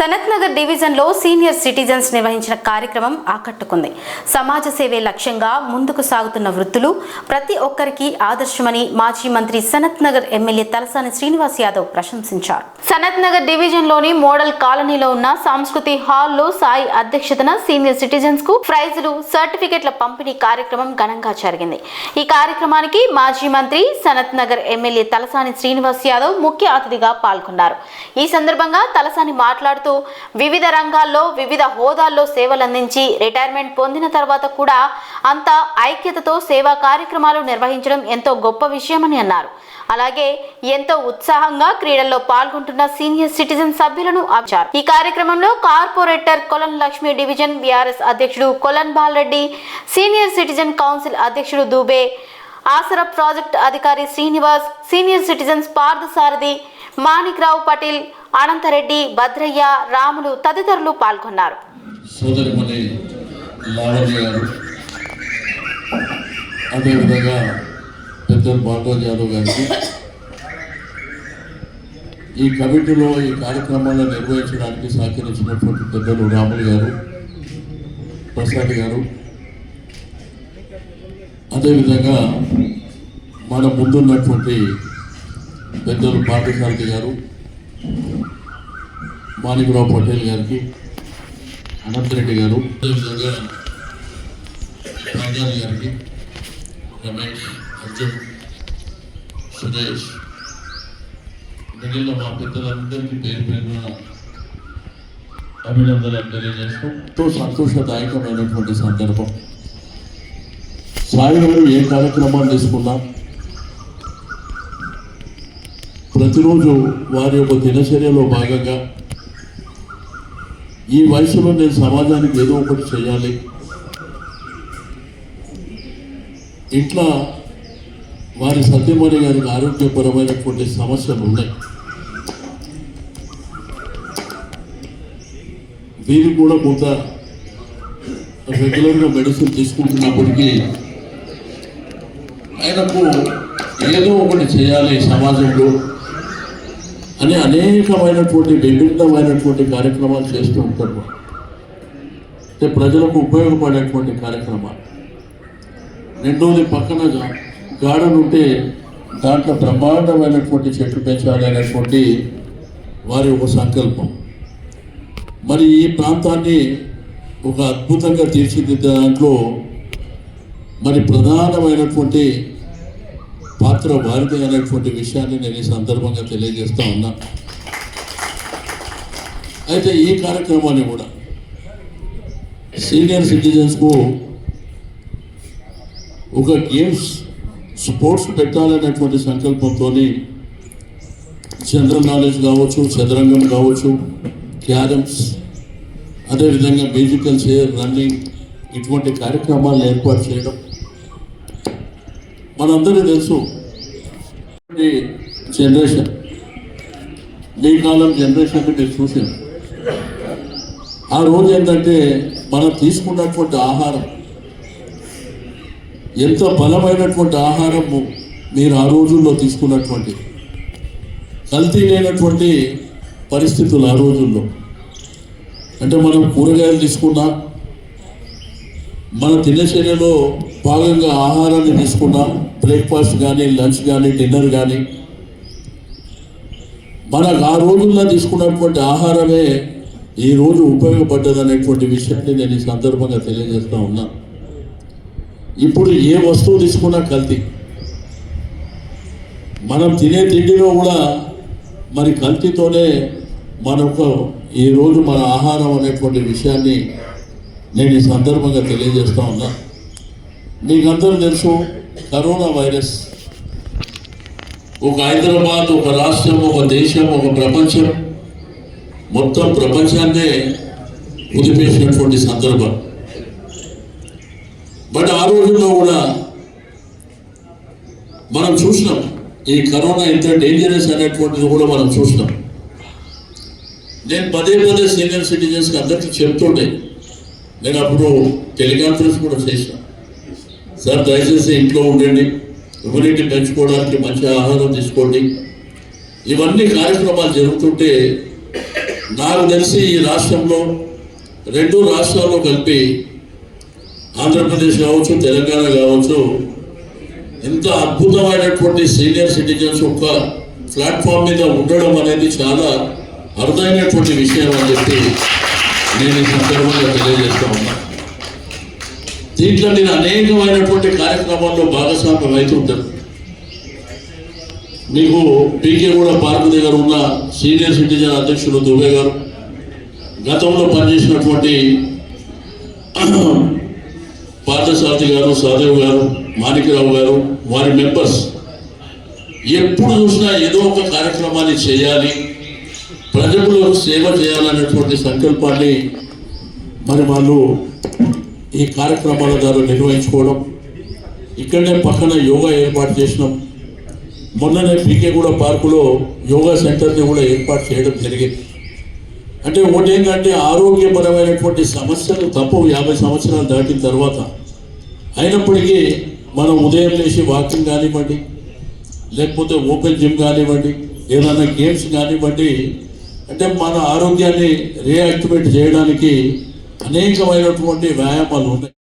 Sanath Nagar division లో senior citizens నిర్వహించిన కార్యక్రమం ఆకట్టుకుంది. సమాజ సేవే లక్ష్యంగా ముందుకు సాగుతున్న వృత్తులు ప్రతి ఒక్కరికి ఆదర్శమని మాజీ మంత్రి సనత్ నగర్ ఎమ్మెల్యే తలసాని శ్రీనివాస్ యాదవ్ ప్రశంసించారు. సనత్ నగర్ డివిజన్ లోని మోడల్ కాలనీలో ఉన్న సంస్కృతి హాల్లో సాయి అధ్యక్షతన సీనియర్ సిటిజన్స్ కు ప్రైజులు, సర్టిఫికెట్ల పంపిణీ కార్యక్రమం ఘనంగా జరిగింది. ఈ కార్యక్రమానికి మాజీ మంత్రి సనత్ నగర్ ఎమ్మెల్యే తలసాని శ్రీనివాస్ యాదవ్ ముఖ్య అతిథిగా పాల్గొన్నారు. ఈ సందర్భంగా తలసాని మాట్లాడుతూ వివిధ రంగాల్లో వివిధ హోదాల్లో సేవలందించి రిటైర్మెంట్ పొందిన తర్వాత కూడా అంత ఐక్యతతో సేవా కార్యక్రమాలు నిర్వహించడం ఎంతో గొప్ప విషయమని అన్నారు. అలాగే ఎంతో ఉత్సాహంగా క్రీడల్లో పాల్గొంటున్న సీనియర్ సిటిజన్ సభ్యులను అభిచారు. ఈ కార్యక్రమంలో కార్పొరేటర్ కొలన్ లక్ష్మి, డివిజన్ బీఆర్ఎస్ అధ్యక్షుడు కొలన్ బాలరెడ్డి, సీనియర్ సిటిజన్ కౌన్సిల్ అధ్యక్షుడు దూబే, ఆసరా ప్రాజెక్ట్ అధికారి శ్రీనివాస్, సీనియర్ సిటిజన్స్ పార్థసారథి, మాణిక్రావు పటేల్, అనంతరెడ్డి, భద్రయ్య, రాములు తదితరులు పాల్గొన్నారు. సోదరిమణి లావణ్య గారు, అదేవిధంగా పెద్దలు భాగవత్ యాదవ్ గారికి, ఈ కమిటీలో ఈ కార్యక్రమాలను నిర్వహించడానికి సహకరించినటువంటి పెద్దలు రాములు గారు, ప్రసాద్ గారు, అదేవిధంగా మన ముందున్నటువంటి పెద్దలు పార్థసారథి గారు, మాణిక్రావు పటేల్ గారికి, అనంతరెడ్డి గారు, అదేవిధంగా రాజాని గారికి, రమేష్, అర్జున్, సురేష్, మిగిలిన మా పెద్దలందరికీ పేరు పేరున అభినందనలు తెలియజేస్తూ ఎంతో సంతోషదాయకమైనటువంటి సందర్భం. సాయి గారు ఏ కార్యక్రమాలు తీసుకున్నా ప్రతిరోజు వారి యొక్క దినచర్యలో భాగంగా ఈ వయసులో నేను సమాజానికి ఏదో ఒకటి చేయాలి, ఇట్లా వారి సత్యమణి గారికి ఆరోగ్యపరమైనటువంటి సమస్యలు ఉన్నాయి. వీరికి కూడా కొంత రెగ్యులర్గా మెడిసిన్ తీసుకుంటున్నప్పటికీ ఆయనకు ఏదో ఒకటి చేయాలి సమాజంలో అని అనేకమైనటువంటి విభిన్నమైనటువంటి కార్యక్రమాలు చేస్తూ ఉంటారు. అంటే ప్రజలకు ఉపయోగపడేటువంటి కార్యక్రమాలు. రెండోది, పక్కన గార్డెన్ ఉంటే దాంట్లో బ్రహ్మాండమైనటువంటి చెట్లు పెంచాలి అనేటువంటి వారి ఒక సంకల్పం. మరి ఈ ప్రాంతాన్ని ఒక అద్భుతంగా తీర్చిదిద్దే దాంట్లో మరి ప్రధానమైనటువంటి పాత్ర వారిది అనేటువంటి విషయాన్ని నేను ఈ సందర్భంగా తెలియజేస్తా ఉన్నా. అయితే ఈ కార్యక్రమాన్ని కూడా సీనియర్ సిటిజన్స్కు ఒక గేమ్స్, స్పోర్ట్స్ పెట్టాలనేటువంటి సంకల్పంతో జనరల్ నాలెడ్జ్ కావచ్చు, చదరంగం కావచ్చు, క్యారమ్స్, అదేవిధంగా మ్యూజికల్ చైర్, రన్నింగ్, ఇటువంటి కార్యక్రమాలను ఏర్పాటు చేయడం మనందరికీ తెలుసు. జనరేషన్, మీ కాలం జనరేషన్ మీరు చూసారు. ఆ రోజు ఏంటంటే మనం తీసుకున్నటువంటి ఆహారం ఎంత బలమైనటువంటి ఆహారము మీరు ఆ రోజుల్లో తీసుకున్నటువంటి, కల్తీ లేనటువంటి పరిస్థితులు ఆ రోజుల్లో. అంటే మనం కూరగాయలు తీసుకున్నా, మన దినచర్యలో భాగంగా ఆహారాన్ని తీసుకున్నా, బ్రేక్ఫాస్ట్ కానీ, లంచ్ కానీ, డిన్నర్ కానీ, మనకు ఆ రోజుల్లో తీసుకున్నటువంటి ఆహారమే ఈరోజు ఉపయోగపడ్డది అనేటువంటి విషయాన్ని నేను ఈ సందర్భంగా తెలియజేస్తూ ఉన్నా. ఇప్పుడు ఏ వస్తువు తీసుకున్నా కల్తీ. మనం తినే తిండిలో కూడా మరి కల్తీతోనే మనకు ఈరోజు మన ఆహారం అనేటువంటి విషయాన్ని నేను ఈ సందర్భంగా తెలియజేస్తూ ఉన్నా. మీకందరూ తెలుసు, కరోనా వైరస్ ఒక హైదరాబాద్, ఒక రాష్ట్రం, ఒక దేశం, ఒక ప్రపంచం, మొత్తం ప్రపంచాన్నే కుదిపేసినటువంటి సందర్భం. బట్ ఆ రోజుల్లో కూడా మనం చూసినాం ఈ కరోనా ఎంత డేంజరస్ అనేటువంటిది కూడా మనం చూసినాం. నేను పదే పదే సీనియర్ సిటిజన్స్కి అందరికీ చెప్తుండే, నేను అప్పుడు టెలికాన్ఫరెన్స్ కూడా చేసిన, సార్ దయచేసి ఇంట్లో ఉండండి, ఇమ్యూనిటీ పెంచుకోవడానికి మంచి ఆహారం తీసుకోండి. ఇవన్నీ కార్యక్రమాలు జరుగుతుంటే నాకు తెలిసి ఈ రాష్ట్రంలో 2 రాష్ట్రాల్లో కలిపి ఆంధ్రప్రదేశ్ కావచ్చు, తెలంగాణ కావచ్చు, ఇంత అద్భుతమైనటువంటి సీనియర్ సిటిజన్స్ ఒక ప్లాట్ఫామ్ మీద ఉండడం అనేది చాలా అరుదైనటువంటి విషయం అని చెప్పి నేను ఈ సందర్భంగా తెలియజేస్తా ఉన్నా. దీంట్లో నేను అనేకమైనటువంటి కార్యక్రమాల్లో భాగస్వామ్యం అవుతుంటాను. మీకు పీకేగూడ పార్క్ దగ్గర ఉన్న సీనియర్ సిటిజన్ అధ్యక్షులు దుబే గారు, గతంలో పనిచేసినటువంటి పార్థసారథి గారు, సహదేవ్ గారు, మాణిక్యరావు గారు, వారి మెంబర్స్ ఎప్పుడు చూసినా ఏదో ఒక కార్యక్రమాన్ని చేయాలి, ప్రజలకు సేవ చేయాలనేటువంటి సంకల్పాన్ని మరి వాళ్ళు ఈ కార్యక్రమాల ద్వారా నిర్వహించుకోవడం. ఇక్కడనే పక్కన యోగా ఏర్పాటు చేసినాం. మొన్ననే పీకేగూడ పార్కులో యోగా సెంటర్ని కూడా ఏర్పాటు చేయడం జరిగింది. అంటే ఒకటేంటంటే ఆరోగ్యపరమైనటువంటి సమస్యలు తప్పవు 50 సంవత్సరాలు దాటిన తర్వాత. అయినప్పటికీ మనం ఉదయం లేచి వాకింగ్ కానివ్వండి, లేకపోతే ఓపెన్ జిమ్ కానివ్వండి, ఏదైనా గేమ్స్ కానివ్వండి, అంటే మన ఆరోగ్యాన్ని రీయాక్టివేట్ చేయడానికి అనేకమైనటువంటి వ్యాయామాలు ఉన్నాయి.